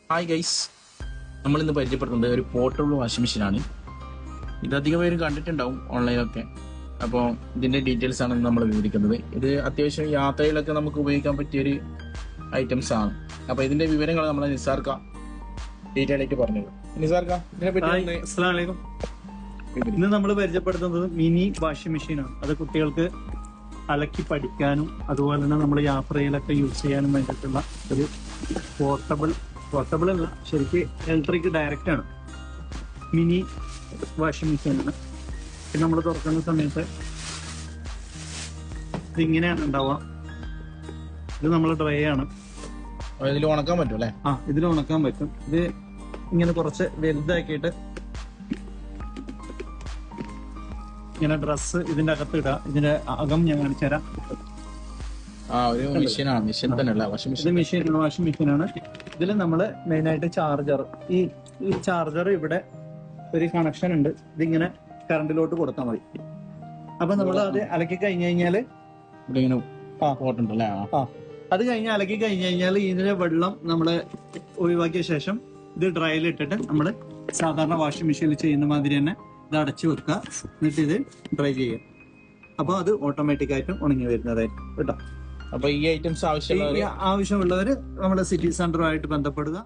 Hi guys, നമ്മളിന്ന് പരിചയപ്പെടുത്തുന്നത് ഒരു പോർട്ടബിൾ വാഷിംഗ് മെഷീനാണ്. ഇത് അധികം പേരും കണ്ടിട്ടുണ്ടാവും ഓൺലൈനൊക്കെ. അപ്പോൾ ഇതിൻ്റെ ഡീറ്റെയിൽസ് ആണ് നമ്മൾ വിവരിക്കുന്നത്. ഇത് അത്യാവശ്യം യാത്രയിലൊക്കെ നമുക്ക് ഉപയോഗിക്കാൻ പറ്റിയൊരു ഐറ്റംസ് ആണ്. അപ്പോൾ ഇതിൻ്റെ വിവരങ്ങൾ നമ്മളെ നിസാർക്ക ഡീറ്റെയിൽ ആയിട്ട് പറഞ്ഞത്. നിസാർക്ക, ഇതിനെ പറ്റി അസ്സലാമു അലൈക്കും. ഇന്ന് നമ്മൾ പരിചയപ്പെടുത്തുന്നത് മിനി വാഷിംഗ് മെഷീനാണ്. അത് കുട്ടികൾക്ക് അലക്കി പഠിക്കാനും അതുപോലെ തന്നെ നമ്മൾ യാത്രയിലൊക്കെ യൂസ് ചെയ്യാനും വേണ്ടിയിട്ടുള്ള ഒരു പോർട്ടബിൾ അല്ല, ശരിക്ക് ഇലക്ട്രിക് ഡയറക്റ്റ് ആണ്. മിനി വാഷിംഗ് മെഷീനാണ്. പിന്നെ നമ്മൾ തുറക്കുന്ന സമയത്ത് ഇതിങ്ങനെയാണ് ഉണ്ടാവുക. ഇത് നമ്മൾ ഡ്രൈ ആണ്. ഇതിൽ ഉണക്കാൻ പറ്റും അല്ലേ? ഇതിൽ ഉണക്കാൻ പറ്റും. ഇത് ഇങ്ങനെ കുറച്ച് വലുതാക്കിയിട്ട് ഇങ്ങനെ ഡ്രസ്സ് ഇതിന്റെ അകത്ത് ഇടാം. ഇതിന്റെ അകം ഞാൻ കാണിച്ചു തരാം. ഒരു മെഷീനാണ്, മെഷീൻ തന്നെ അല്ല, വാഷിംഗ് മെഷീനാണ്. ഇതിൽ നമ്മൾ മെയിൻ ആയിട്ട് ചാർജർ, ഈ ചാർജർ ഇവിടെ ഒരു കണക്ഷൻ ഉണ്ട്. ഇതിങ്ങനെ കറണ്ടിലോട്ട് കൊടുത്താൽ മതി. അപ്പൊ നമ്മൾ അത് അലക്കി കഴിഞ്ഞു കഴിഞ്ഞാല് അത് കഴിഞ്ഞ് അലക്കി കഴിഞ്ഞു കഴിഞ്ഞാൽ ഇതിന്റെ വെള്ളം നമ്മൾ ഒഴിവാക്കിയ ശേഷം ഇത് ഡ്രൈയിൽ ഇട്ടിട്ട് നമ്മൾ സാധാരണ വാഷിംഗ് മെഷീനിൽ ചെയ്യുന്ന മാതിരി തന്നെ ഇത് അടച്ചു വെക്കുക. എന്നിട്ട് ഇത് ഡ്രൈ ചെയ്യുക. അപ്പൊ അത് ഓട്ടോമാറ്റിക് ആയിട്ട് ഉണങ്ങി വരുന്നതായിരിക്കും കേട്ടോ. അപ്പൊ ഈ ഐറ്റംസ് ആവശ്യമുള്ളവര് നമ്മുടെ സിറ്റി സെന്ററുമായിട്ട് ബന്ധപ്പെടുക.